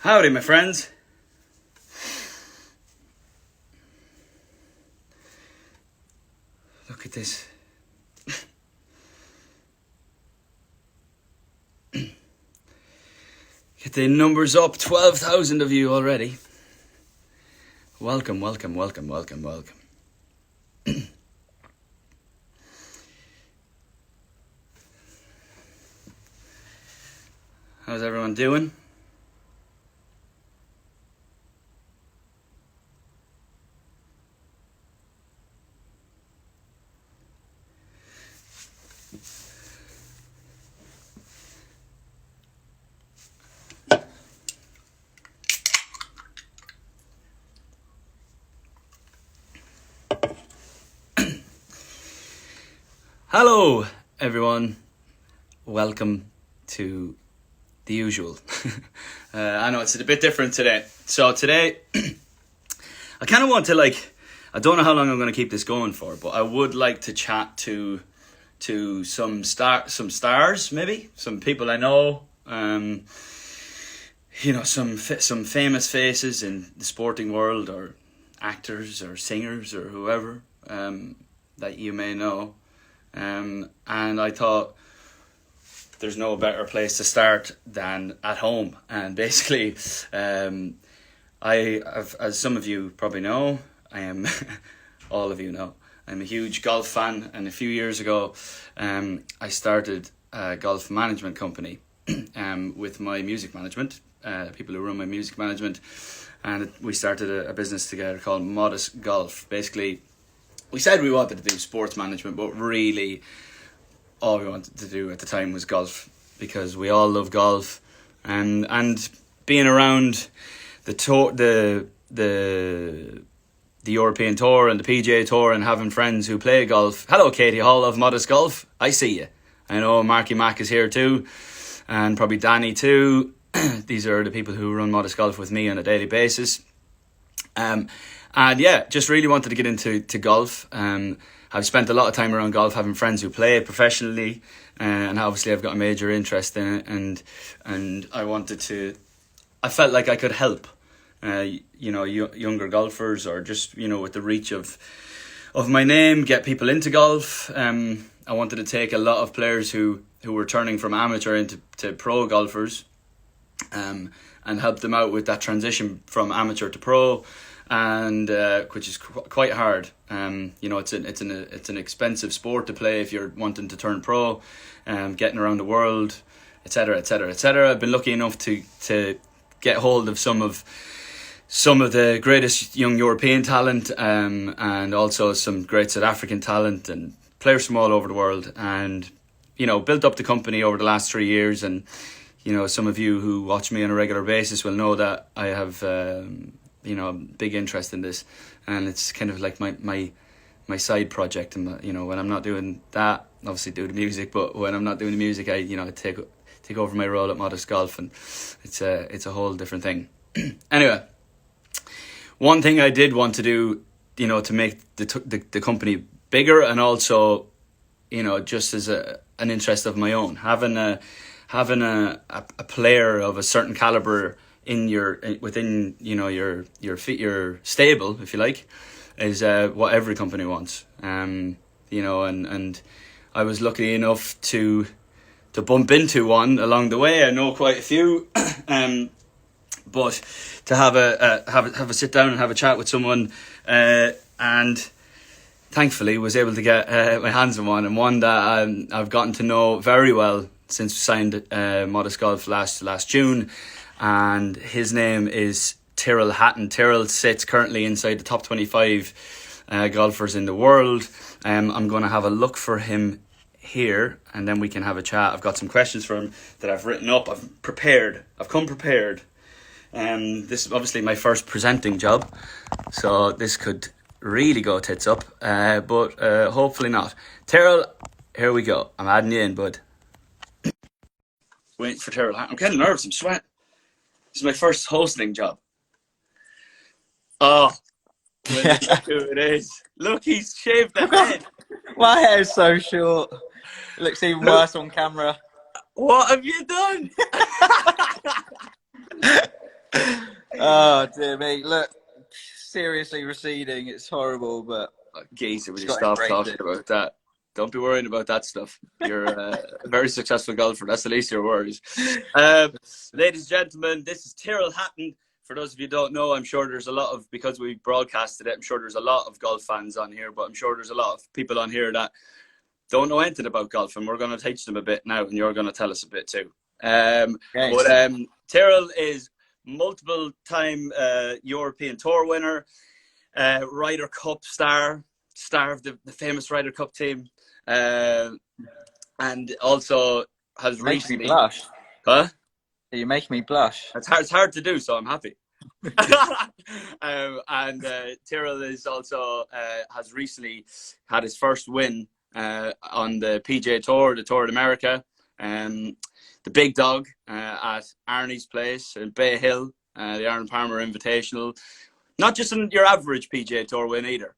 Howdy, my friends. Look at this. Get the numbers up. 12,000 of you already. Welcome, welcome, welcome, welcome, welcome. How's everyone doing? Hello, everyone. Welcome to the usual. I know it's a bit different today. So today, I kind of want to I don't know how long I'm going to keep this going for, but I would like to chat to some stars, maybe some people I know. Some famous faces in the sporting world, or actors, or singers, or whoever that you may know. And I thought there's no better place to start than at home. And basically, as some of you probably know, I am, all of you know, I'm a huge golf fan. And a few years ago, I started a golf management company with my music management, people who run my music management. And we started a business together called Modest Golf. Basically, we said we wanted to do sports management, but really all we wanted to do at the time was golf, because we all love golf, and being around the tour, the European Tour and the PGA Tour, and having friends who play golf. Hello, Katie Hall of Modest Golf. I see you. I know Marky Mac is here too, and probably Danny too. These are the people who run Modest Golf with me on a daily basis. And yeah, just really wanted to get into golf. I've spent a lot of time around golf, having friends who play it professionally, and obviously I've got a major interest in it, and I felt like I could help, younger golfers, or just, with the reach of my name, get people into golf. I wanted to take a lot of players who were turning from amateur into pro golfers, and help them out with that transition from amateur to pro. And which is quite hard. It's an expensive sport to play if you're wanting to turn pro, getting around the world, etc., etc., etc. I've been lucky enough to get hold of some of the greatest young European talent, and also some great South African talent and players from all over the world, and built up the company over the last 3 years. And some of you who watch me on a regular basis will know that I have big interest in this, and it's kind of like my side project. And when I'm not doing that, obviously do the music, but when I'm not doing the music, I take over my role at Modest Golf, and it's a whole different thing. Anyway, one thing I did want to do, to make the company bigger, and also just as an interest of my own, having a player of a certain caliber within your stable, if you like, is what every company wants. And I was lucky enough to bump into one along the way. I know quite a few, but to have a sit down and have a chat with someone, and thankfully was able to get my hands on one, and one that I've gotten to know very well since we signed Modest Golf last June. And his name is Tyrrell Hatton. Tyrrell sits currently inside the top 25 golfers in the world. I'm going to have a look for him here, and then we can have a chat. I've got some questions for him that I've written up. I've come prepared. This is obviously my first presenting job, so this could really go tits up, but hopefully not. Tyrrell, here we go. I'm adding you in, bud. Waiting for Tyrrell Hatton. I'm kind of nervous. I'm sweating. This is my first hosting job. Oh, look who it is. Look, he's shaved the head. My hair's so short. It looks even worse on camera. What have you done? Oh dear me! Look, seriously receding. It's horrible, but Geezer, would it's you got stop embraced talking it. about that? Don't be worrying about that stuff. You're a very successful golfer. That's the least of your worries. Ladies and gentlemen, this is Tyrrell Hatton. For those of you who don't know, I'm sure there's a lot of, because we broadcasted it, I'm sure there's a lot of golf fans on here, but I'm sure there's a lot of people on here that don't know anything about golf, and we're going to teach them a bit now, and you're going to tell us a bit too. Tyrrell is multiple-time European Tour winner, Ryder Cup star of the famous Ryder Cup team, and also has recently... Make me blush. Huh? You make me blush. It's hard to do, so I'm happy. And Tyrrell is also has recently had his first win on the PGA Tour, the Tour of America, the big dog at Arnie's place in Bay Hill, the Arnold Palmer Invitational. Not just your average PGA Tour win either.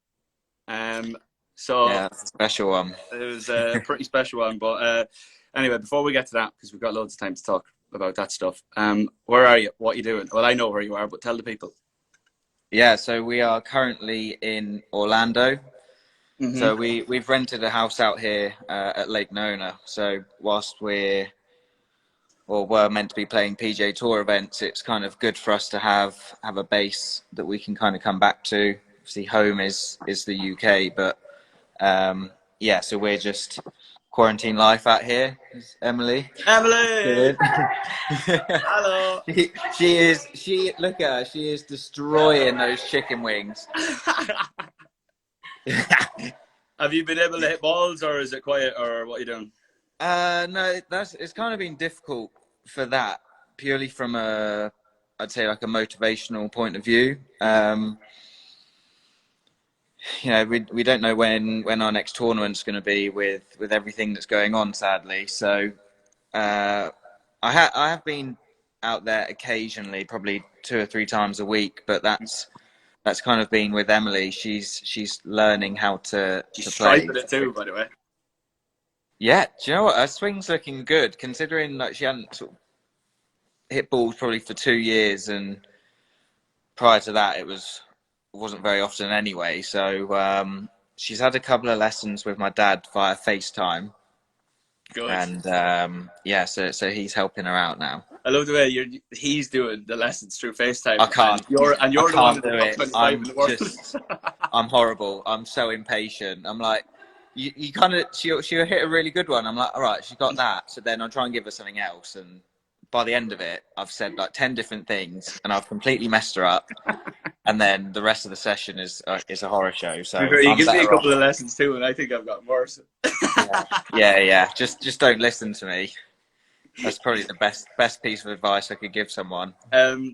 So yeah, that's a special one. It was a pretty special one. But anyway, before we get to that, because we've got loads of time to talk about that stuff, where are you? What are you doing? Well, I know where you are, but tell the people. Yeah, so we are currently in Orlando. Mm-hmm. So we've rented a house out here at Lake Nona. So whilst we're meant to be playing PGA Tour events, it's kind of good for us to have a base that we can kind of come back to. Obviously, home is the UK, but yeah, so we're just quarantine life out here. Emily. Hello. Look at her. She is destroying those chicken wings. Have you been able to hit balls, or is it quiet, or what are you doing? No, it's kind of been difficult for that, purely from I'd say like a motivational point of view. You know, we don't know when our next tournament's going to be with everything that's going on, sadly. So I have been out there occasionally, probably 2 or 3 times a week, but that's kind of been with Emily. She's learning how to play. She's striping it too, by the way. Yeah, do you know what? Her swing's looking good, considering that she hadn't sort of hit balls probably for 2 years, and prior to that it wasn't very often anyway. So she's had a couple of lessons with my dad via FaceTime. Good. And yeah, so he's helping her out now. I love the way he's doing the lessons through FaceTime. I can't. And you're I the one can't do it. I'm horrible. I'm so impatient. I'm like, you kind of she'll hit a really good one. I'm like, all right, she got that. So then I'll try and give her something else. And by the end of it, I've said like 10 different things, and I've completely messed her up. And then the rest of the session is a horror show. So you give me a couple of lessons too, and I think I've gotten worse. Yeah. Just don't listen to me. That's probably the best piece of advice I could give someone.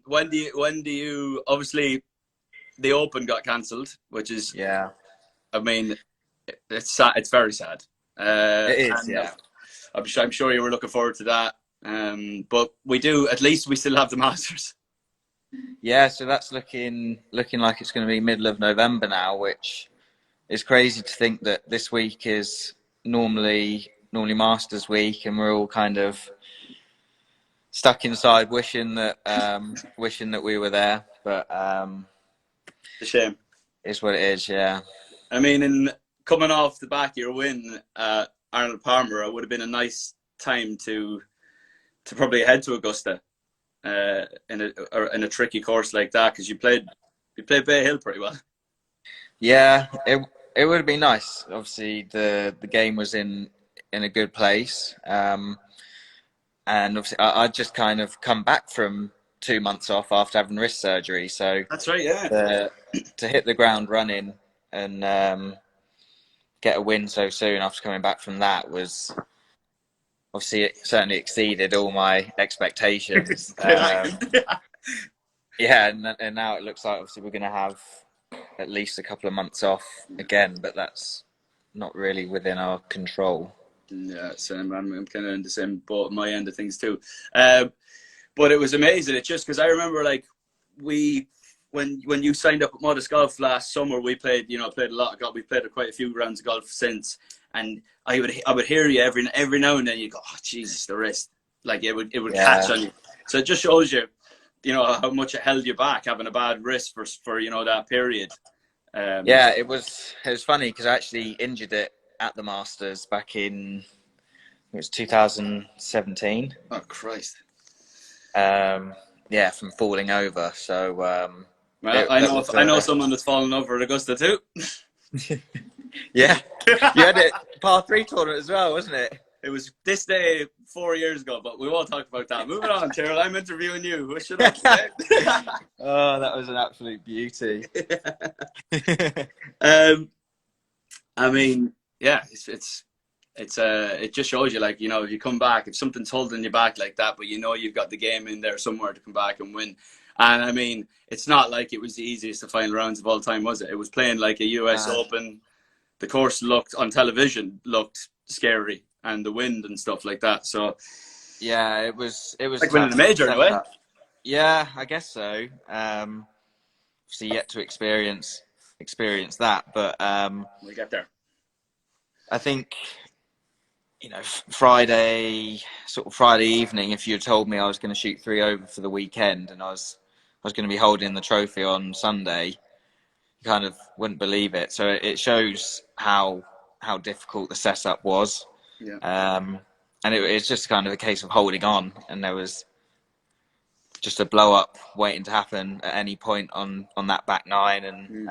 When do you obviously the Open got cancelled, which is I mean, it's sad. It's very sad. It is. Yeah. I'm sure you were looking forward to that. But at least we still have the Masters. Yeah, so that's looking like it's going to be middle of November now, which is crazy to think that this week is normally Masters week, and we're all kind of stuck inside wishing that we were there. But it's a shame. It's what it is. Yeah. I mean, in coming off the back of your win at Arnold Palmer, it would have been a nice time to probably head to Augusta in a tricky course like that, because you played Bay Hill pretty well. Yeah, it would have been nice. Obviously, the game was in a good place, and obviously I just kind of come back from 2 months off after having wrist surgery. So that's right. Yeah. To hit the ground running and get a win so soon after coming back from that was. Obviously, it certainly exceeded all my expectations. Yeah, and now it looks like obviously we're going to have at least a couple of months off again, but that's not really within our control. Yeah, same. I'm kind of in the same boat, my end of things too. But it was amazing. It's just because I remember like when you signed up at Modest Golf last summer, we played a lot of golf. We played quite a few rounds of golf since. And I would hear you every now and then. You go, oh Jesus, the wrist! Like it would catch on you. So it just shows you you know, how much it held you back having a bad wrist for you know, that period. Yeah, it was funny because I actually injured it at the Masters back in, it was 2017. Oh Christ! Yeah, from falling over. So Well, it, I it know was I know someone that's fallen over at Augusta too. yeah, you had it par three tournament as well, wasn't it? It was this day 4 years ago, but we won't talk about that. Moving on, Tyrrell. I'm interviewing you. What should I say? Oh, that was an absolute beauty. um, I mean, yeah, it just shows you, like, you know, if you come back, if something's holding you back like that, but you know you've got the game in there somewhere to come back and win. And I mean, it's not like it was the easiest of final rounds of all time, was it? It was playing like a US Open. The course looked on television looked scary, and the wind and stuff like that. So yeah, it was like winning a major in a way. Yeah, I guess so. Obviously yet to experience that, but We get there. I think, you know, Friday evening, if you had told me I was going to shoot 3 over for the weekend and I was going to be holding the trophy on Sunday, you kind of wouldn't believe it. So it shows how difficult the setup was. Yeah. And it's just kind of a case of holding on, and there was just a blow up waiting to happen at any point on that back nine, and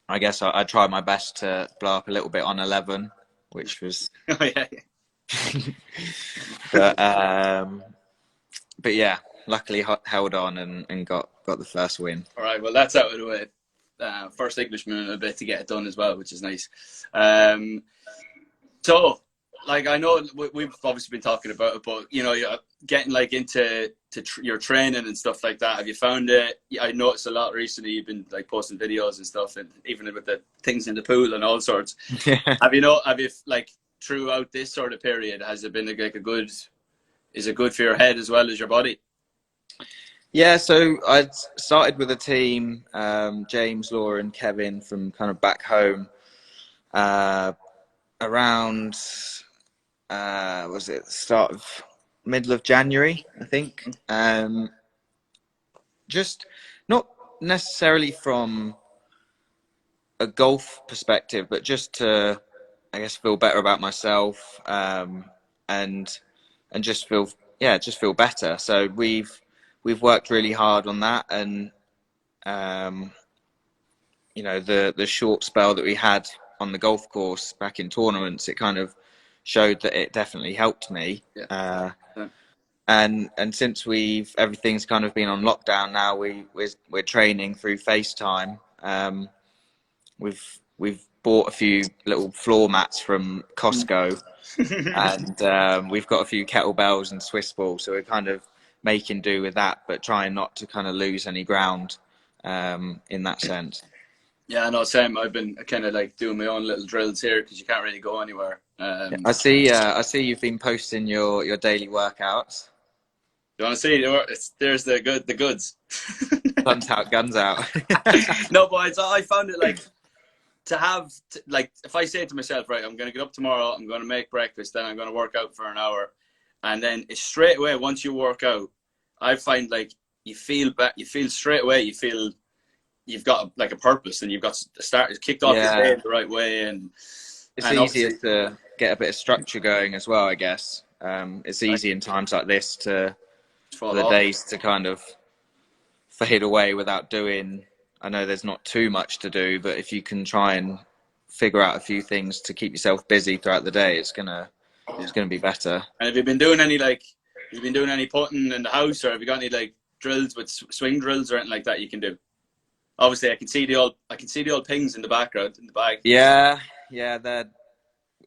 I guess I tried my best to blow up a little bit on 11, which was Oh, yeah. but yeah, luckily held on and got the first win. All right, well, that's out of the way. First Englishman in a bit to get it done as well, which is nice. So, like, I know we've obviously been talking about it, but, you know, you're getting like into your training and stuff like that. Have you found it? I noticed a lot recently. You've been like posting videos and stuff, and even with the things in the pool and all sorts. Have you like throughout this sort of period, has it been like is it good for your head as well as your body? Yeah, so I started with a team, James, Laura, and Kevin from kind of back home, around was it middle of January, I think. Just not necessarily from a golf perspective, but just to, I guess, feel better about myself, and just feel better. So we've worked really hard on that, and you know, the short spell that we had on the golf course back in tournaments, it kind of showed that it definitely helped me. Yeah. And since everything's kind of been on lockdown now, we're training through FaceTime. We've bought a few little floor mats from Costco, and we've got a few kettlebells and Swiss balls, so we're kind of making do with that, but trying not to kind of lose any ground in that sense. Yeah, no, same. I've been kind of like doing my own little drills here because you can't really go anywhere. I see you've been posting your daily workouts. You want to see? There's the goods. Guns out, guns out. No, but I found it like like, if I say to myself, right, I'm going to get up tomorrow, I'm going to make breakfast, then I'm going to work out for an hour, and then it's straight away once you work out, I find like you feel straight away, you feel you've got like a purpose, and you've got kicked off your day the right way, and it's easier to get a bit of structure going as well, I guess. It's easy in times like this for the days to kind of fade away without doing. I know there's not too much to do, but if you can try and figure out a few things to keep yourself busy throughout the day, it's gonna be better. And have you been doing any putting in the house, or have you got any like drills with swing drills or anything like that you can do? Obviously, I can see the old pings in the background in the bag. Yeah. They're,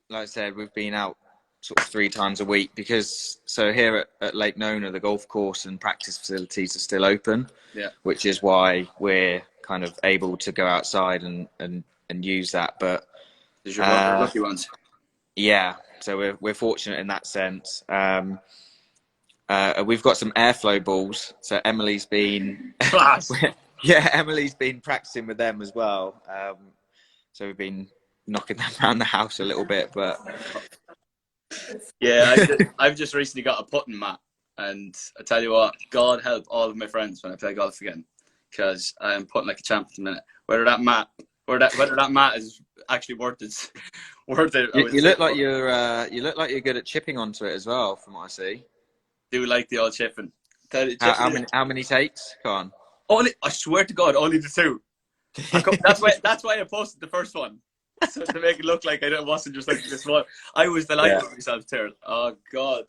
like I said, we've been out sort of 3 times a week because here at Lake Nona, the golf course and practice facilities are still open. Yeah. Which is why we're kind of able to go outside and use that. But you're lucky ones. Yeah, so we're fortunate in that sense. We've got some airflow balls, so Emily's been Emily's been practicing with them as well. So we've been knocking them around the house a little bit, but yeah, I've just recently got a putting mat, And I tell you what, God help all of my friends when I play golf again, because I'm putting like a champ at the minute. Whether that mat is actually worth it, worth it. I would You say. look like you're good at chipping onto it as well, from what I see. Do like the old chipping. How many takes? Go on. Only, I swear to God, only the two. That's why I posted the first one, so to make it look like I wasn't just like this one. I was delighted with myself, Tyrrell. Oh God,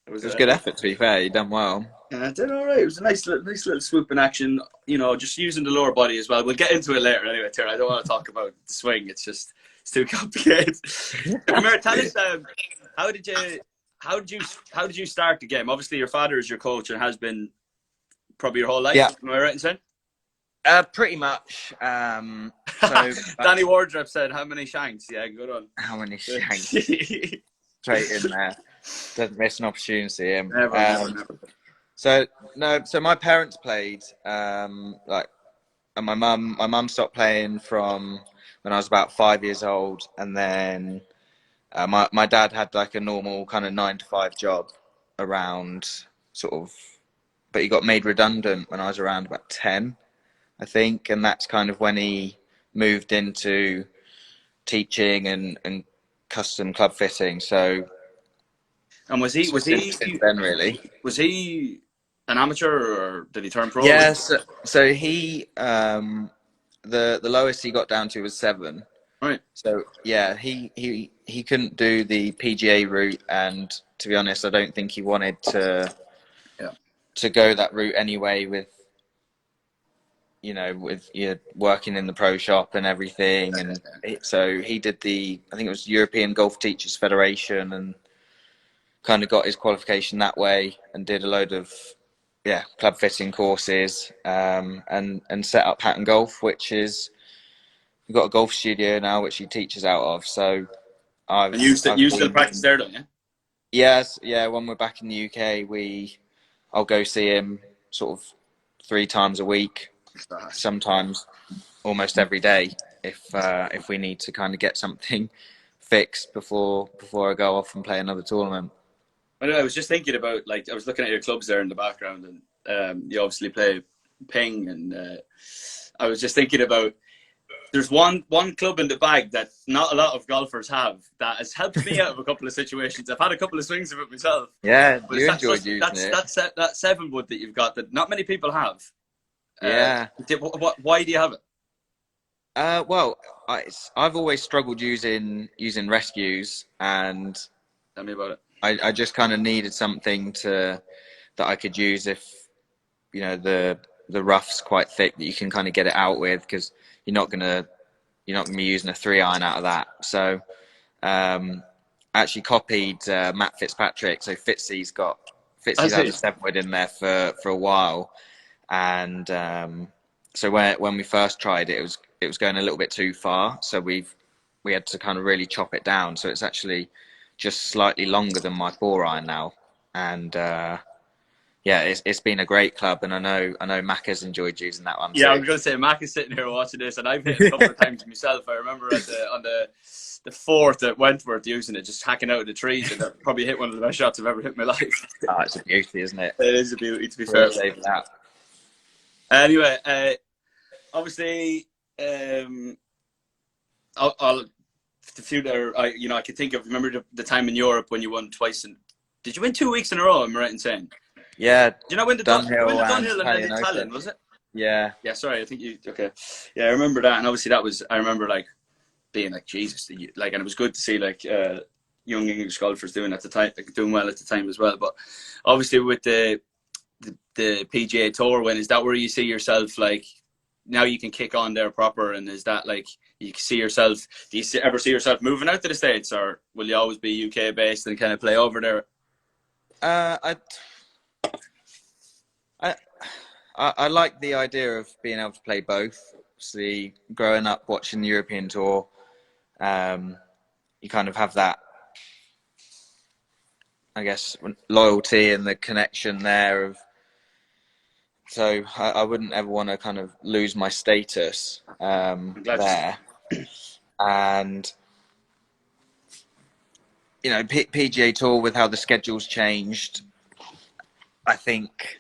It was good effort. To be fair, you done well. I did all right. It was a nice little swoop in action. You know, just using the lower body as well. We'll get into it later anyway, Tyrrell. I don't want to talk about the swing. It's too complicated. Come here, tell us. How did you start the game? Obviously, your father is your coach and has been probably your whole life. Yeah. Am I right in saying? Pretty much. Danny Wardrop said, "How many shanks?" Yeah, good on. How many shanks? Straight in there. Doesn't miss an opportunity. Never. So my parents played. And my mum stopped playing from when I was about 5 years old, and then my dad had like a normal kind of 9 to 5 job around sort of, but he got made redundant when I was around about 10, I think, and that's kind of when he moved into teaching and custom club fitting. So, and was he then really? Was he an amateur or did he turn pro? Yes. So he the lowest he got down to was 7. Right. So yeah, he couldn't do the PGA route, and to be honest, I don't think he wanted to go that route anyway. With working in the pro shop and everything, and so he did I think it was European Golf Teachers Federation, and kind of got his qualification that way, and did a load of club fitting courses, and set up Hatton Golf, which is, we've got a golf studio now which he teaches out of. So you still practice there, don't you? Yes, yeah. When we're back in the UK, I'll go see him sort of 3 times a week, sometimes almost every day, if we need to kind of get something fixed before I go off and play another tournament. I was just thinking about, like, I was looking at your clubs there in the background, and you obviously play ping, and I was just thinking about, there's one club in the bag that not a lot of golfers have that has helped me out of a couple of situations. I've had a couple of swings of it myself. Yeah, you enjoyed using it. That 7 wood that you've got that not many people have. Yeah. Why do you have it? Well, I've always struggled using rescues, and Tell me about it. I just kind of needed something that I could use if the rough's quite thick, that you can kind of get it out with, because you're not gonna be using a 3-iron out of that. So I actually copied Matt Fitzpatrick. So Fitzy's had a 7 wood in there for a while, and so when we first tried it, it was going a little bit too far. So we had to kind of really chop it down. So it's actually just slightly longer than my 4-iron now, and it's been a great club, and I know Mac has enjoyed using that one too. Yeah, I was going to say, Mac is sitting here watching this, and I've hit it a couple of times myself. I remember on the 4th at Wentworth using it, just hacking out of the trees, and I probably hit one of the best shots I've ever hit in my life. Oh, it's a beauty, isn't it? It is a beauty, to be fair. That. Anyway, obviously, I could think of, remember the time in Europe when you won twice, and did you win 2 weeks in a row? Am I right in saying? Yeah. Did you not win the Dunhill and then the Italian, was it? Yeah. Yeah, sorry, I think okay. Yeah, I remember that, and obviously I remember like being like, Jesus, like, and it was good to see like young English golfers doing well at the time as well. But obviously with the PGA Tour win, is that where you see yourself, like, now you can kick on there proper, and is that like you see yourself? Do you ever see yourself moving out to the States, or will you always be UK based and kind of play over there? I like the idea of being able to play both. Obviously, growing up watching the European Tour, you kind of have that, I guess, loyalty and the connection there. So I wouldn't ever want to kind of lose my status there. And PGA Tour, with how the schedule's changed, I think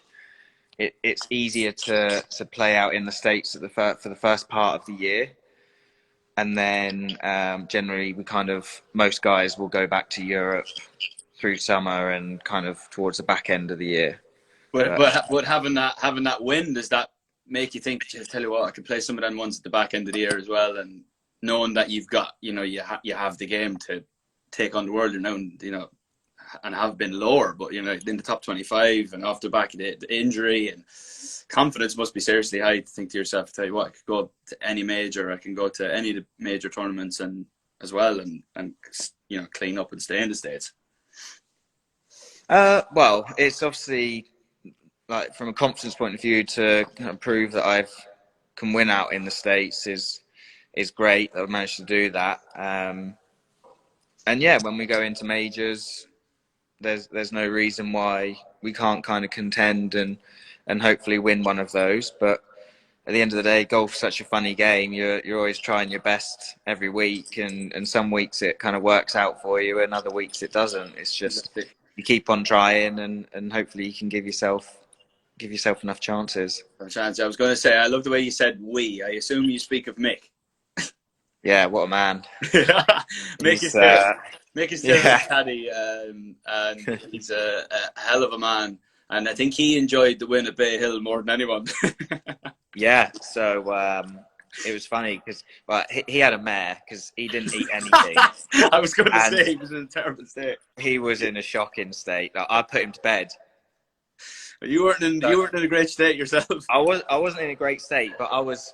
it's easier to play out in the States for the first part of the year. And then generally most guys will go back to Europe through summer and kind of towards the back end of the year. But having that win, does that make you think, tell you what, I could play some of them ones at the back end of the year as well, and knowing that you've got, you have the game to take on the world, and have been lower, but in the top 25 and off the back of the injury, and confidence must be seriously high to think to yourself, tell you what, I could go to any major, I can go to any of the major tournaments and as well, and clean up and stay in the States. Well, it's obviously, like, from a confidence point of view, to kind of prove that I can win out in the States is great that I've managed to do that. And yeah, when we go into majors, there's no reason why we can't kind of contend and hopefully win one of those. But at the end of the day, golf's such a funny game. You're always trying your best every week, and some weeks it kind of works out for you, and other weeks it doesn't. It's just you keep on trying, and hopefully you can give yourself enough chances. I was going to say, I love the way you said "we." I assume you speak of Mick. Yeah, what a man. Mick is still a caddy, and he's a hell of a man. And I think he enjoyed the win at Bay Hill more than anyone. Yeah, so it was funny because he had a mare because he didn't eat anything. I was going to say he was in a terrible state. He was in a shocking state. Like, I put him to bed. But you weren't in a great state yourself. I wasn't in a great state, but I was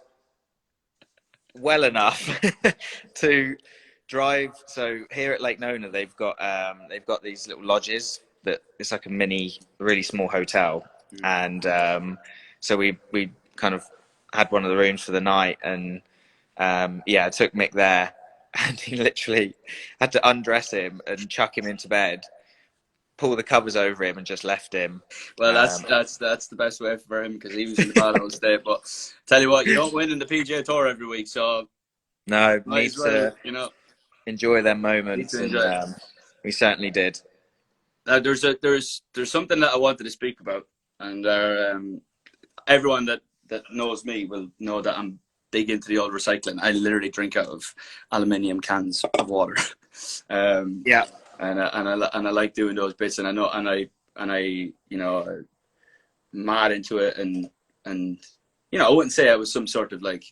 well enough to drive. So here at Lake Nona, they've got these little lodges that it's like a mini, really small hotel, and so we kind of had one of the rooms for the night, and I took Mick there, and he literally had to undress him and chuck him into bed, pull the covers over him, and just left him. Well, that's the best way for him, because he was in the bad old state. But tell you what, you don't win in the PGA Tour every week, so no, need to enjoy them moments, and we certainly did. There's something that I wanted to speak about, and everyone that knows me will know that I'm big into the old recycling. I literally drink out of aluminium cans of water. Yeah. And I like doing those bits, and I mad into it, and I wouldn't say I was some sort of like,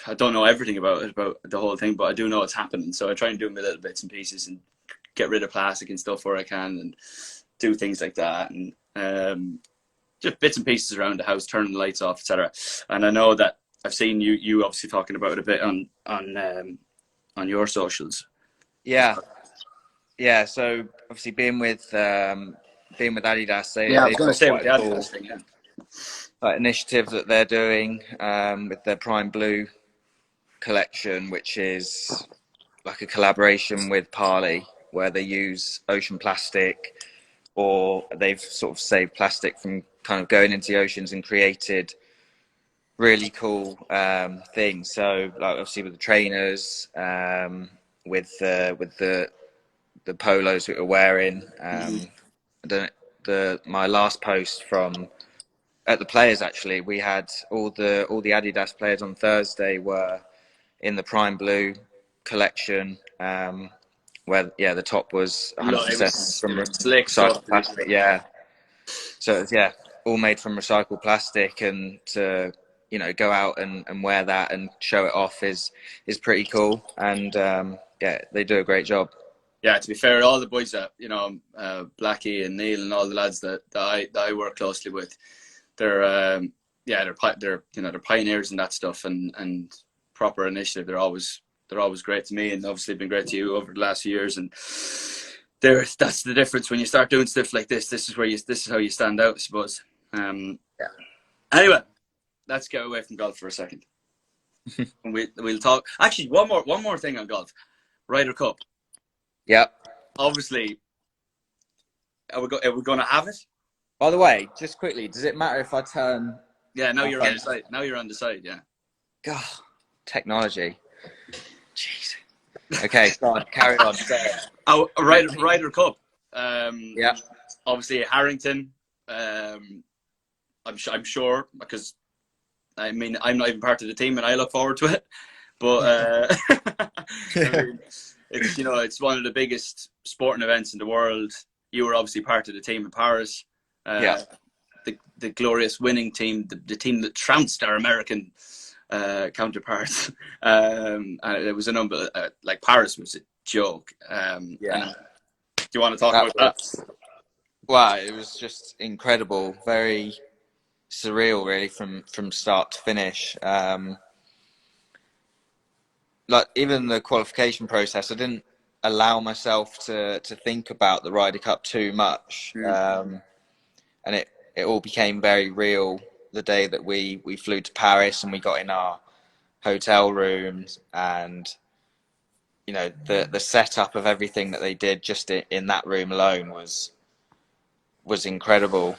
I don't know everything about the whole thing, but I do know it's happening. So I try and do my little bits and pieces and get rid of plastic and stuff where I can, and do things like that, and just bits and pieces around the house, turning the lights off, etc. And I know that I've seen you obviously talking about it a bit on your socials. Yeah. So obviously being with Adidas, I was going to say with the Adidas thing, initiative that they're doing with their Prime Blue collection, which is like a collaboration with Parley, where they use ocean plastic, or they've sort of saved plastic from kind of going into the oceans and created really cool things. So, like, obviously with the trainers, with the polos that we're wearing. My last post from at the players, actually, we had all the Adidas players on Thursday were in the Prime Blue collection, where the top was 100% from recycled plastic. Yeah, so it's, all made from recycled plastic, and to go out and wear that and show it off is pretty cool, and they do a great job. Yeah, to be fair, all the boys that Blackie and Neil and all the lads that I work closely with, they're pioneers in that stuff, and proper initiative. They're always great to me, and obviously been great to you over the last few years. And that's the difference when you start doing stuff like this. This is how you stand out, I suppose. Anyway, let's get away from golf for a second. We'll talk. Actually, one more thing on golf. Ryder Cup. Yeah. Obviously, are we going to have it? By the way, just quickly, does it matter if I turn? Yeah, now you're on the side. Now you're on the side. Yeah. God, technology. Jeez. Okay, go on, carry on. Ryder Cup. Yeah. Obviously Harrington. I'm sure, because I mean I'm not even part of the team and I look forward to it. But I mean, it's it's one of the biggest sporting events in the world. You were obviously part of the team in Paris. Yeah. The glorious winning team, the team that trounced our American counterparts. And it was a number like Paris was a joke. And do you want to talk about that? Wow, it was just incredible, very surreal, really, from start to finish. Like even the qualification process, I didn't allow myself to think about the Ryder Cup too much, and it all became very real the day that we flew to Paris and we got in our hotel rooms, and the setup of everything that they did just in that room alone was incredible.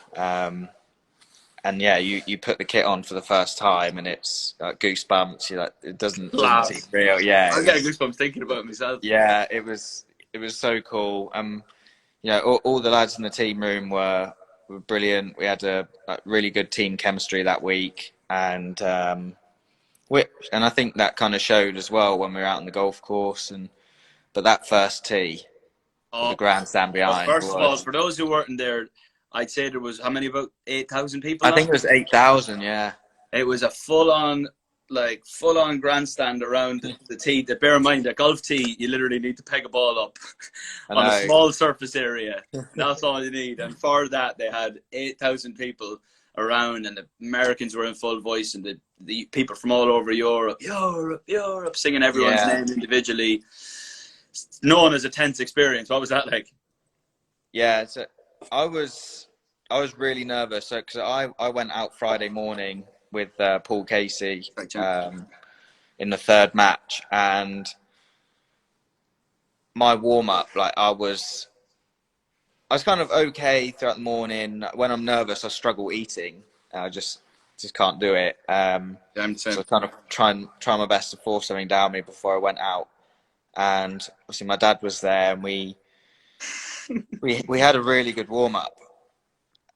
And yeah, you put the kit on for the first time, and it's like goosebumps. You're like, it doesn't seem real. Yeah, I'm getting goosebumps thinking about it myself. Yeah, it was so cool. All the lads in the team room were brilliant. We had a really good team chemistry that week, and I think that kind of showed as well when we were out on the golf course. But that first tee, with the grandstand behind. First of all, for those who weren't there, I'd say there was how many, about 8,000 people? I think it was 8,000. Yeah. It was a full on grandstand around the tee. Bear in mind, a golf tee, you literally need to peg a ball up on a small surface area. That's all you need. And for that, they had 8,000 people around, and the Americans were in full voice, and the people from all over Europe, singing everyone's name individually. Known as a tense experience. What was that like? Yeah, I was really nervous. So because I went out Friday morning with Paul Casey in the third match, and my warm up, like I was kind of okay throughout the morning. When I'm nervous, I struggle eating. I just can't do it. So I kind of try my best to force something down me before I went out. And obviously my dad was there, and we had a really good warm up,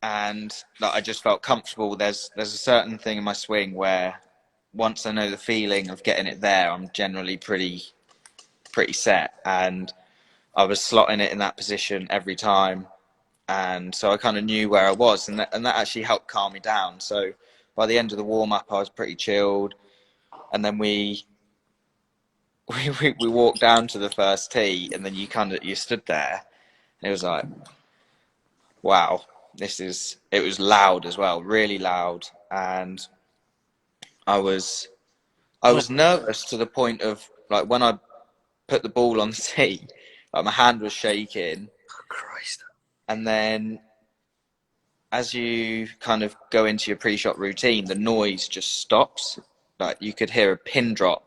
and like, I just felt comfortable. There's a certain thing in my swing where once I know the feeling of getting it there, I'm generally pretty set, and I was slotting it in that position every time, and so I kind of knew where I was, and that actually helped calm me down. So by the end of the warm up, I was pretty chilled, and then we walked down to the first tee, and then you stood there, and it was like, wow, it was loud as well, really loud. And I was nervous to the point of, like, when I put the ball on the tee, like my hand was shaking. Oh, Christ. And then as you kind of go into your pre-shot routine, the noise just stops. Like you could hear a pin drop,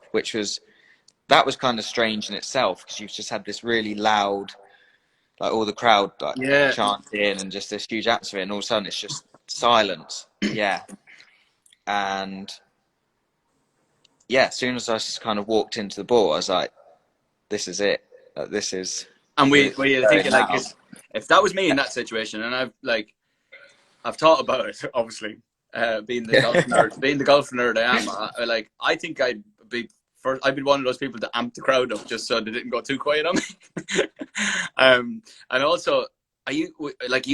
that was kind of strange in itself, because you've just had this really loud, like all the crowd chanting and just this huge atmosphere, and all of a sudden it's just silence. And as soon as I kind of walked into the ball, I was like, this is it. This is. And were you thinking, like, if that was me in that situation, and I've thought about it, obviously, being the golf nerd I am, I think I'd be one of those people that amp the crowd up just so they didn't go too quiet on me. And also, are you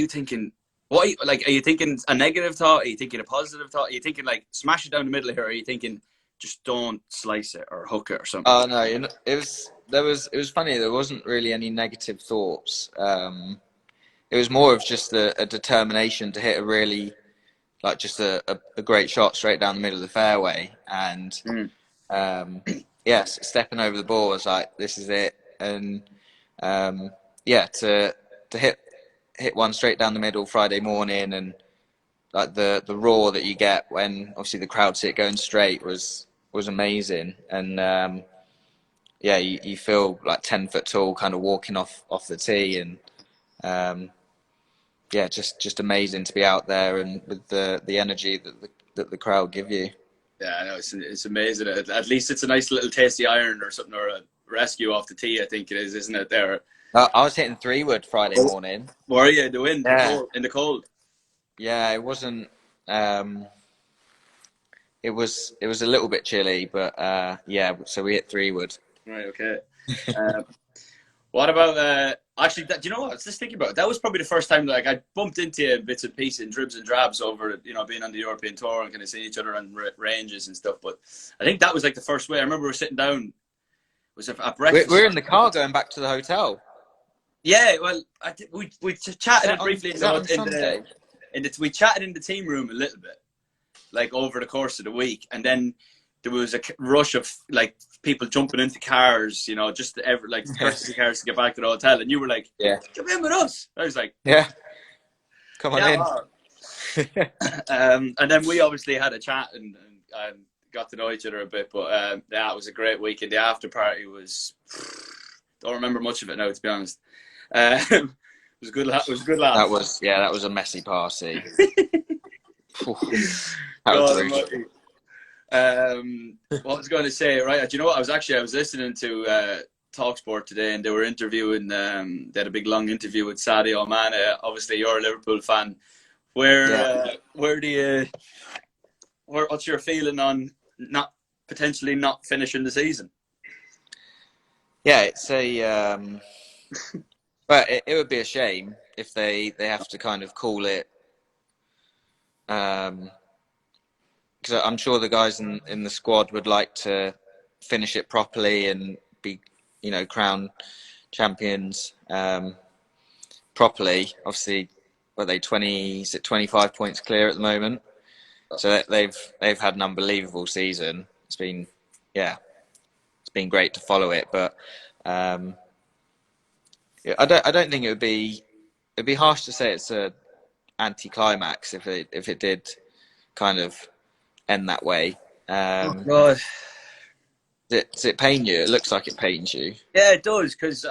thinking, are you thinking a negative thought? Are you thinking a positive thought? Are you thinking like smash it down the middle here? Or are you thinking just don't slice it or hook it or something? Oh no, it was funny. There wasn't really any negative thoughts. It was more of just a determination to hit a really, like, just a great shot straight down the middle of the fairway. And stepping over the ball, I was like, this is it. And to hit one straight down the middle Friday morning, and like the roar that you get when obviously the crowd see it going straight was amazing. And you feel like 10 foot tall kind of walking off the tee, and just amazing to be out there and with the energy that the crowd give you. Yeah, I know, it's amazing. At least it's a nice little tasty iron or something, or a rescue off the tee, I think it is, isn't it? There, I was hitting 3-wood Friday morning. Were you in the wind, Yeah. in the cold? Yeah, it wasn't. It was a little bit chilly, but yeah. So we hit 3-wood. Right. Okay. Um, what about actually? Do you know what I was just thinking about? That was probably the first time like I bumped into you bits and pieces and dribs and drabs over being on the European tour and kind of seeing each other on ranges and stuff. But I think that was like the first way. I remember we were sitting down. It was at breakfast. We're in the car going back to the hotel. Yeah, well, we chatted briefly we chatted in the team room a little bit, like over the course of the week, and then there was a rush of like people jumping into cars, just like courtesy cars to get back to the hotel, and you were like, "Yeah, come in with us." I was like, "Yeah, come on in." Wow. And then we obviously had a chat and got to know each other a bit, but yeah, it was a great weekend. The after party was don't remember much of it now, to be honest. It was good. It was a good laugh. That was a messy party. That was brutal. What was I going to say? Right, do you know what? I was listening to Talksport today, and they were interviewing. They had a big long interview with Sadio Mane. Obviously, you're a Liverpool fan. What's your feeling on potentially not finishing the season? Yeah, it's a. But it would be a shame if they have to kind of call it. Because I'm sure the guys in the squad would like to finish it properly and be, crowned champions properly. Obviously, are they 25 points clear at the moment? So they've had an unbelievable season. It's been great to follow it, but I don't think it'd be harsh to say it's a anticlimax if it did kind of end that way. Oh God. Does it pain you? It looks like it pains you. Yeah, it does, because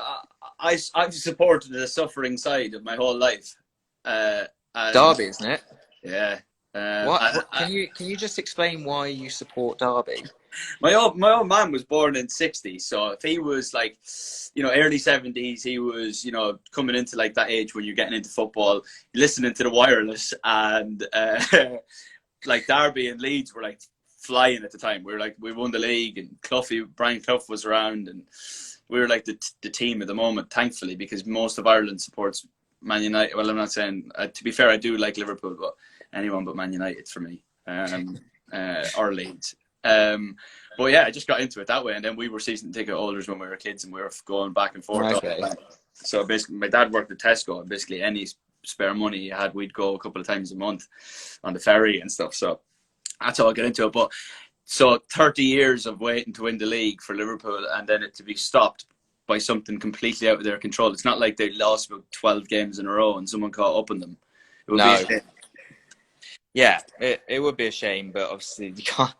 I've supported the suffering side of my whole life. Derby, isn't it? Yeah. Can you just explain why you support Derby? My old man was born in '60s, so if he was like, early '70s, he was, coming into like that age when you're getting into football, listening to the wireless, and like Derby and Leeds were like flying at the time. We won the league, and Brian Clough was around, and we were like the team at the moment, thankfully, because most of Ireland supports Man United. Well, I'm not saying, to be fair, I do like Liverpool, but anyone but Man United for me, or Leeds. But yeah, I just got into it that way, and then we were season ticket holders when we were kids, and we were going back and forth. Okay. So basically, my dad worked at Tesco, and basically any spare money he had, we'd go a couple of times a month on the ferry and stuff. So that's how I got into it. But so 30 years of waiting to win the league for Liverpool, and then it to be stopped by something completely out of their control. It's not like they lost about 12 games in a row and someone caught up on them. It would be a shame. Yeah, it would be a shame, but obviously you can't.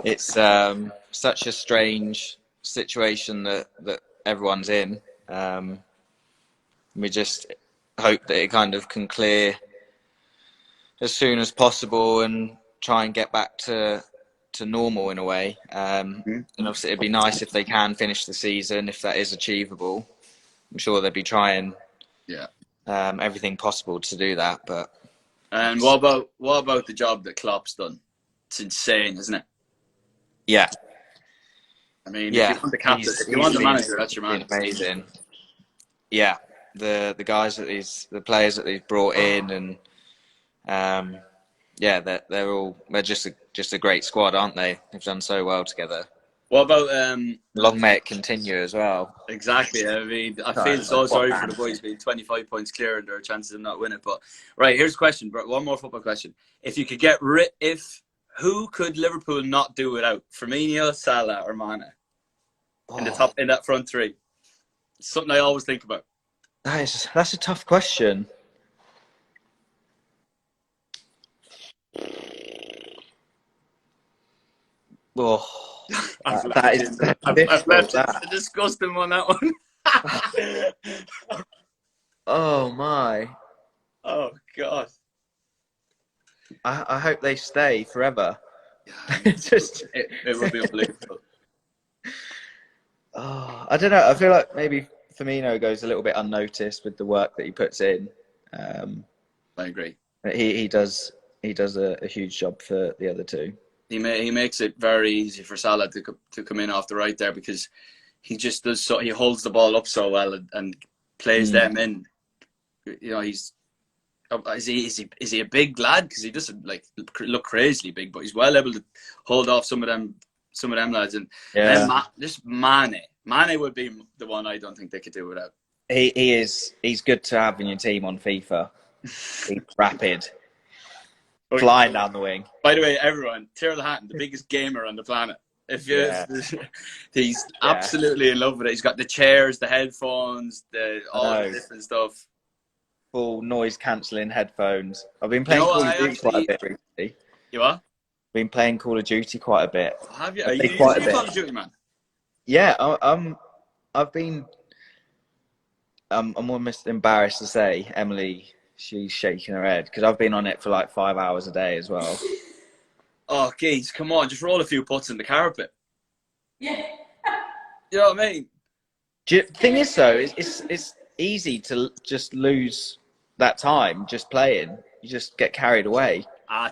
It's such a strange situation that everyone's in. We just hope that it kind of can clear as soon as possible and try and get back to normal in a way. And obviously it'd be nice if they can finish the season, if that is achievable. I'm sure they'd be trying everything possible to do that. But and what about the job that Klopp's done? It's insane, isn't it? Yeah. I mean, if you want the captain, if you want the manager, that's your man. Amazing. Yeah, the guys the players that he's brought in, and they're just a great squad, aren't they? They've done so well together. What about long may it continue as well. Exactly. I mean, I feel so sorry for the boys being 25 points clear and their chances of not winning. But right, here's a question. One more football question. If you could who could Liverpool not do without? Firmino, Salah, or Mane? In that front three. It's something I always think about. That's a tough question. Oh, I've left the disgusting one, that one. Oh my. Oh God. I hope they stay forever. It would be unbelievable. Oh, I don't know. I feel like maybe Firmino goes a little bit unnoticed with the work that he puts in. I agree. He does a huge job for the other two. He makes it very easy for Salah to come in off the right there, because he just does so. He holds the ball up so well and plays them in. You know, is he a big lad? Because he doesn't like look crazily big, but he's well able to hold off some of them lads. And then just Mane would be the one I don't think they could do without. He's good to have in your team on FIFA. He's rapid, flying down the wing. By the way, everyone, Tyrrell Hatton, the biggest gamer on the planet. He's absolutely in love with it. He's got the chairs, the headphones, all the different stuff. Full noise cancelling headphones. I've been playing Call of Duty quite a bit recently. You are? Been playing Call of Duty quite a bit. Have you? Are you Call of Duty, man? Yeah, I've been. I'm almost embarrassed to say, Emily, she's shaking her head because I've been on it for like 5 hours a day as well. Oh, geez, come on, just roll a few putts in the carpet. Yeah. You know what I mean? Thing is, though, it's easy to just lose that time just playing. You just get carried away.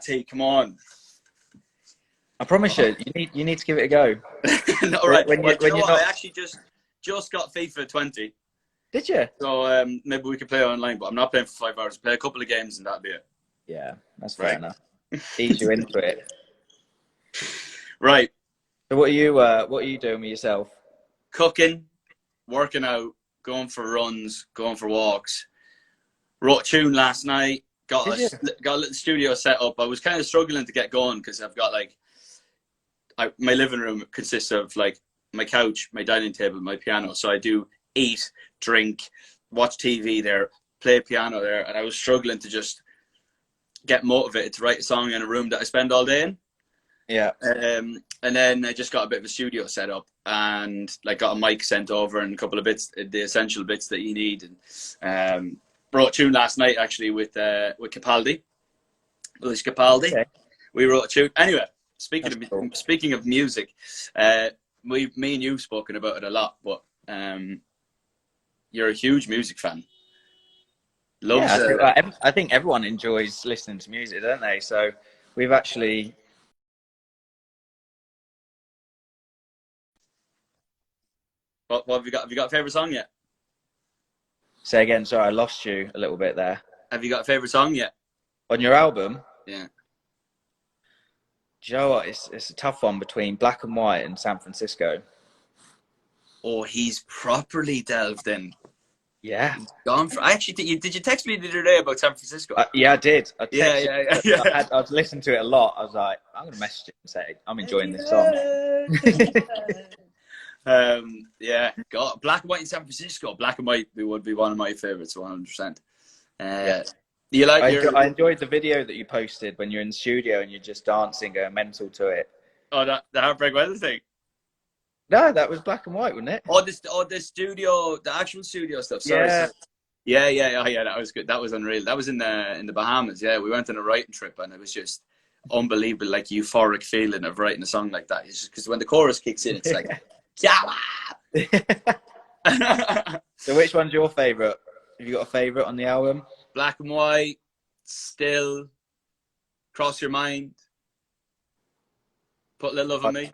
T, come on. I promise you need to give it a go. No, right. I actually just got FIFA 20. Did you? So maybe we could play online, but I'm not playing for 5 hours. Play a couple of games and that'll be it. Yeah, that's fair enough. Ease you into it. Right. So what are you doing with yourself? Cooking, working out, going for runs, going for walks. Wrote a tune last night. Got a little studio set up. I was kind of struggling to get going because I've got my living room consists of like my couch, my dining table, my piano. So I do eat, drink, watch TV there, play piano there, and I was struggling to just get motivated to write a song in a room that I spend all day in. Yeah. And then I just got a bit of a studio set up and like got a mic sent over and a couple of bits, the essential bits that you need. And wrote a tune last night actually with Capaldi, Luis Capaldi. Okay. We wrote a tune. Anyway, speaking of music, me and you've spoken about it a lot, but you're a huge music fan. I think everyone enjoys listening to music, don't they? So we've actually. What have you got? Have you got a favourite song yet? Say again. Sorry, I lost you a little bit there. Have you got a favourite song yet? On your album? Yeah. Do you know what? It's a tough one between Black and White and San Francisco. Oh, he's properly delved in. Yeah. Gone for. I actually did you text me the other day about San Francisco? Yeah, I did. Yeah. I've listened to it a lot. I was like, I'm going to message it and say, I'm enjoying this song. Yeah. God, Black and White in San Francisco. Black and White would be one of my favourites, 100%. Yeah. You like? I enjoyed the video that you posted when you're in the studio and you're just dancing, going mental to it. Oh, the Heartbreak Weather thing. No, that was Black and White, wasn't it? The studio, the actual studio stuff. Sorry. Yeah. That was good. That was unreal. That was in the Bahamas. Yeah, we went on a writing trip, and it was just unbelievable, like euphoric feeling of writing a song like that. It's just because when the chorus kicks in, it's like, yeah. So, which one's your favourite? Have you got a favourite on the album? Black and White, Still, Cross Your Mind, Put a Little Love on Me.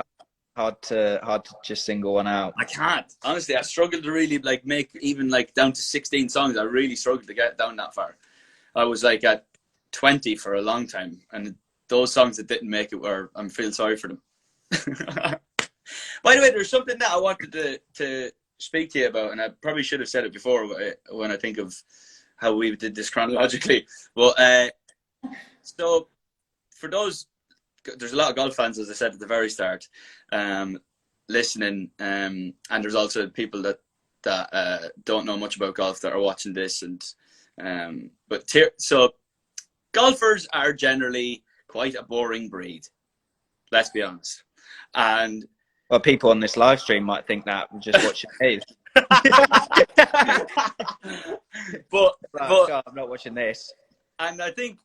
Hard to just single one out. I can't. Honestly, I struggled to really make even down to 16 songs. I really struggled to get down that far. I was at 20 for a long time, and those songs that didn't make it I'm feeling sorry for them. By the way, there's something that I wanted to speak to you about, and I probably should have said it before when I think of how we did this chronologically. Well, so for those. There's a lot of golf fans, as I said at the very start, listening, and there's also people that don't know much about golf that are watching this. So golfers are generally quite a boring breed. Let's be honest. And well, people on this live stream might think that we're just watching these. but I'm not watching this. And I think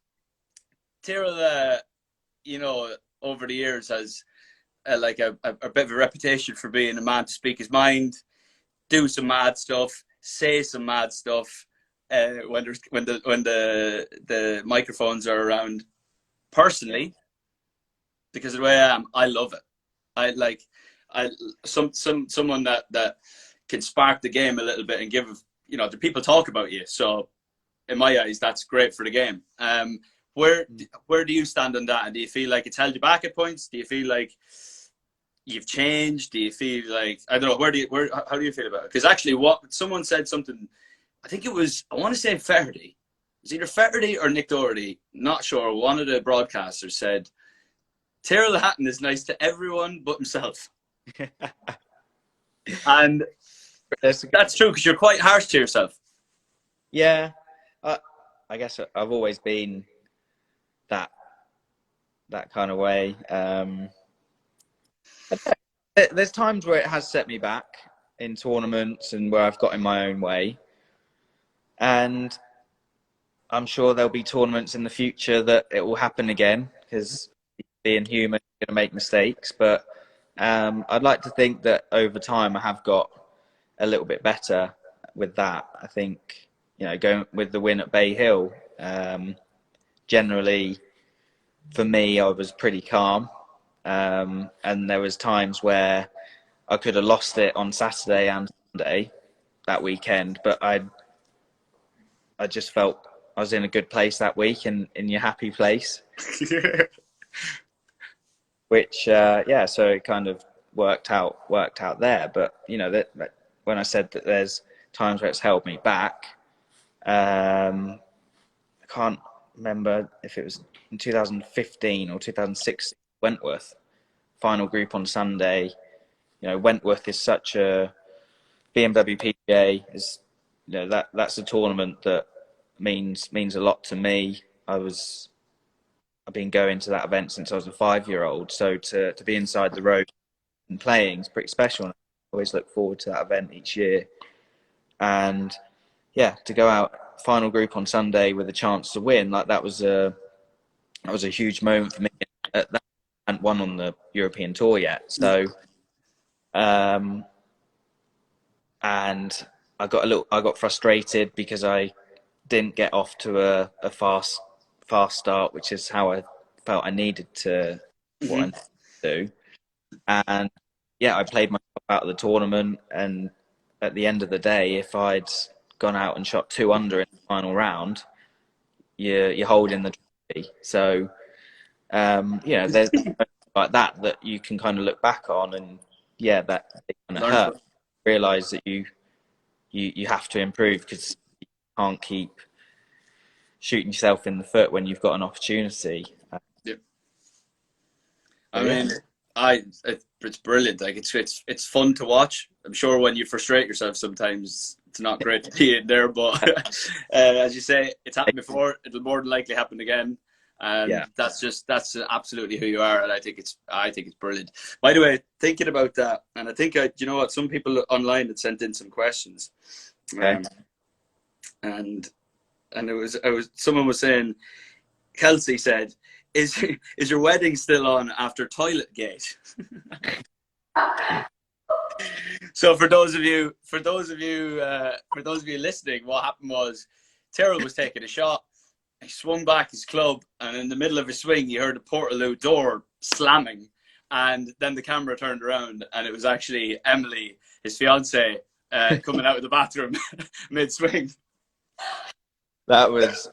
Tyrrell, over the years has a bit of a reputation for being a man to speak his mind, do some mad stuff, say some mad stuff when the microphones are around. Personally, because of the way I am, I love it. I someone that can spark the game a little bit and give, the people talk about you. So in my eyes, that's great for the game. Where do you stand on that? And do you feel like it's held you back at points? Do you feel like you've changed? Do you feel like, I don't know, how do you feel about it? Because actually, someone said something, I think it was, I want to say Faraday. It was either Faraday or Nick Doherty, not sure. One of the broadcasters said, Tyrrell Hatton is nice to everyone but himself. And that's true, because you're quite harsh to yourself. Yeah, I guess I've always been that kind of way. There's times where it has set me back in tournaments and where I've got in my own way. And I'm sure there'll be tournaments in the future that it will happen again, because being human, you're going to make mistakes. But I'd like to think that over time I have got a little bit better with that. I think, going with the win at Bay Hill, generally for me, I was pretty calm. And there was times where I could have lost it on Saturday and Sunday that weekend, but I just felt I was in a good place that week, and in your happy place. Which, so it kind of worked out there. But, that when I said that there's times where it's held me back, I can't remember if it was in 2015 or 2016, Wentworth, final group on Sunday. Wentworth is such a, BMW PGA is, that's a tournament that means a lot to me. I've been going to that event since I was a 5-year-old, so to be inside the road and playing is pretty special. And I always look forward to that event each year. And to go out final group on Sunday with a chance to win, like that was a huge moment for me. At that, I hadn't won on the European Tour yet, so and I got frustrated because I didn't get off to a fast start, which is how I felt I needed to what I needed to do. And I played myself out of the tournament. And at the end of the day, if I'd gone out and shot 2 under in the final round, you're holding the trophy. So there's like that you can kind of look back on, and that kind of hurt. Realize that you have to improve, because you can't keep shooting yourself in the foot when you've got an opportunity. I mean, it's brilliant. Like it's fun to watch. I'm sure when you frustrate yourself, sometimes it's not great to be in there. But as you say, it's happened before. It'll more than likely happen again. And that's absolutely who you are. And I think it's brilliant. By the way, thinking about that, and I think some people online had sent in some questions, and it was someone was saying, Kelsey said, Is your wedding still on after Toilet Gate? So for those of you listening, what happened was Tyrrell was taking a shot. He swung back his club, and in the middle of his swing, he heard the Portaloo door slamming, and then the camera turned around, and it was actually Emily, his fiance, coming out of the bathroom mid-swing. That was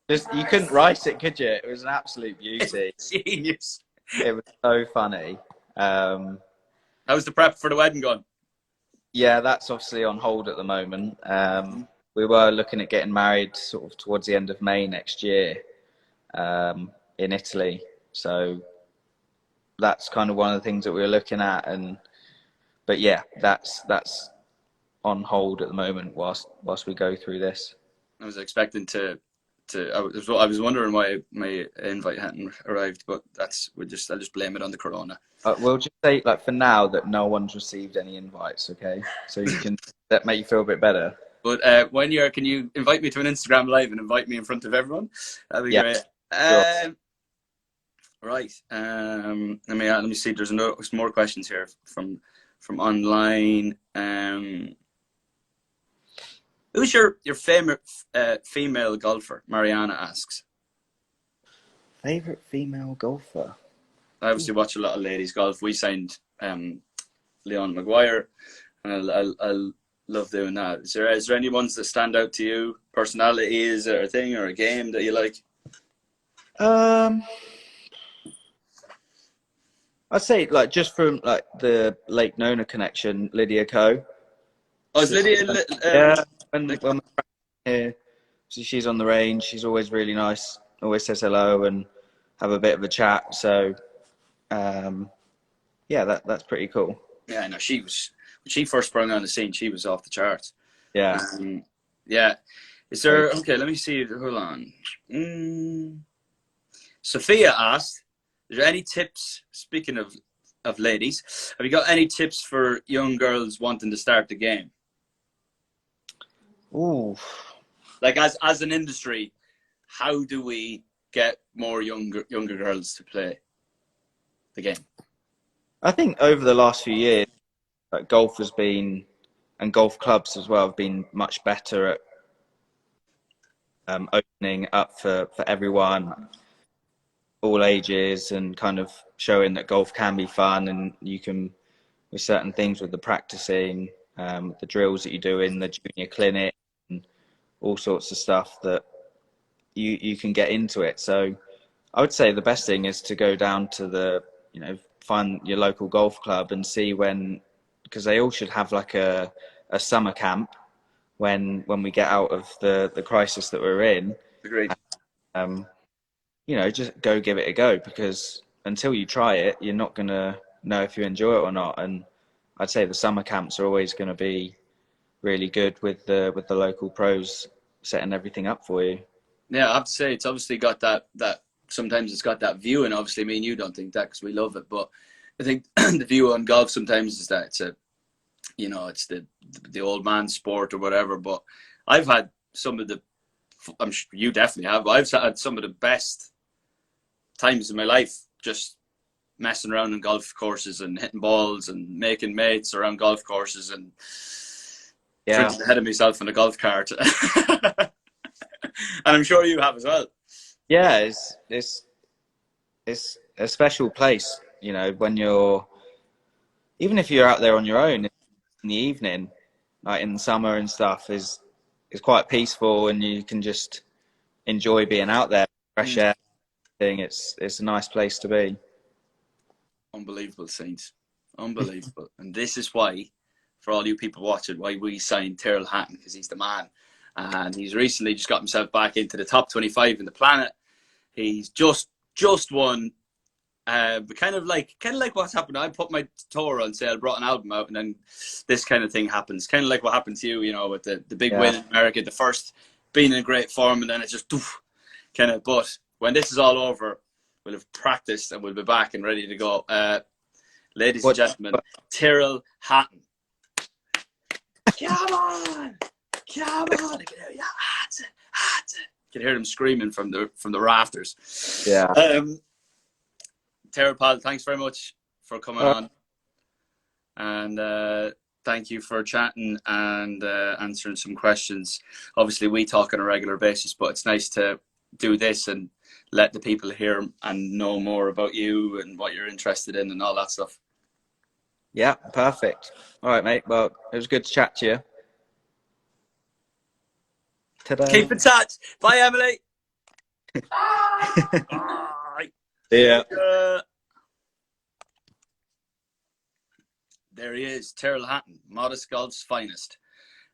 just, you couldn't write it, could you? It was an absolute beauty. Genius. It was so funny. How's the prep for the wedding going? Yeah, that's obviously on hold at the moment. We were looking at getting married sort of towards the end of May next year in Italy. So that's kind of one of the things that we were looking at. But that's on hold at the moment whilst we go through this. I was expecting I was wondering why my invite hadn't arrived, but I'll just blame it on the corona. We'll just say, like, for now, that no one's received any invites, okay? So that make you feel a bit better. But can you invite me to an Instagram live and invite me in front of everyone? That'd be great. Sure. Right. Let me see. There's more questions here from online. Who's your favorite female golfer? Mariana asks. Favorite female golfer? I obviously watch a lot of ladies golf. We signed Leon Maguire, and I love doing that. Is there any ones that stand out to you? Personality, is there a thing or a game that you like? I'd say like just from like the Lake Nona connection, Lydia Ko. Oh, is Lydia? Yeah, when we're here, so she's on the range. She's always really nice. Always says hello and have a bit of a chat. So, yeah, that's pretty cool. Yeah, I know she was when she first sprung on the scene. She was off the charts. Yeah. Yeah. Is there? Okay, let me see. Hold on. Sophia asked, "Is there any tips? Speaking of ladies, have you got any tips for young girls wanting to start the game? Ooh. Like as an industry, how do we get more younger girls to play the game?" I think over the last few years, like golf has been, and golf clubs as well, have been much better at opening up for everyone, all ages, and kind of showing that golf can be fun, and you can, with certain things, with the practicing, the drills that you do in the junior clinic, and all sorts of stuff that you can get into it. So I would say the best thing is to go down to find your local golf club and see when, because they all should have like a summer camp when we get out of the crisis that we're in. Agreed. Just go give it a go, because until you try it, you're not going to know if you enjoy it or not. And I'd say the summer camps are always going to be really good with the local pros setting everything up for you. Yeah, I have to say it's obviously got that sometimes it's got that view, and obviously me and you don't think that because we love it, but I think the view on golf sometimes is that it's it's the old man sport or whatever. But I've had some of the, I'm sure you definitely have, but I've had some of the best times in my life just messing around on golf courses and hitting balls and making mates around golf courses and drinking the head of myself in a golf cart. And I'm sure you have as well. Yeah, it's a special place, when even if you're out there on your own in the evening, like in the summer and stuff, is quite peaceful, and you can just enjoy being out there, fresh air thing. It's a nice place to be. Unbelievable, Saints. Unbelievable. And this is why, for all you people watching, why we signed Tyrrell Hatton, because he's the man. And he's recently just got himself back into the top 25 in the planet. He's just won. Kind of like what's happened. I put my tour on sale, brought an album out, and then this kind of thing happens. Kind of like what happened to you, with the big win in America, the first being in great form, and then it just kind of. But when this is all over, we'll have practiced and we'll be back and ready to go. Ladies and gentlemen, Tyrrell Hatton. Come on! Come on! You can hear them screaming from the rafters. Yeah. Tyrrell, pal, thanks very much for coming on, and thank you for chatting and answering some questions. Obviously, we talk on a regular basis, but it's nice to do this and let the people hear and know more about you and what you're interested in and all that stuff. Yeah, perfect. All right, mate. Well, it was good to chat to you. Ta-da. Keep in touch. Bye, Emily. Yeah. There he is, Tyrrell Hatton, Modest Golf's finest.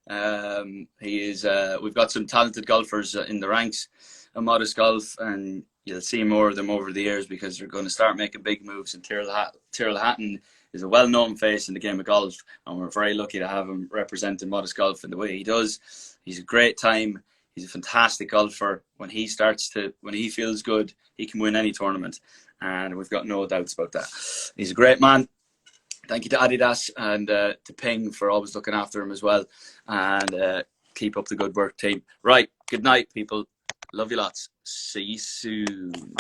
He is. We've got some talented golfers in the ranks of Modest Golf, and you'll see more of them over the years because they're going to start making big moves. And Tyrrell Hatton is a well-known face in the game of golf, and we're very lucky to have him representing Modest Golf in the way he does. He's a great time. He's a fantastic golfer. When he feels good, he can win any tournament, and we've got no doubts about that. He's a great man. Thank you to Adidas and to Ping for always looking after him as well. And keep up the good work, team. Right, good night, people. Love you lots. See you soon.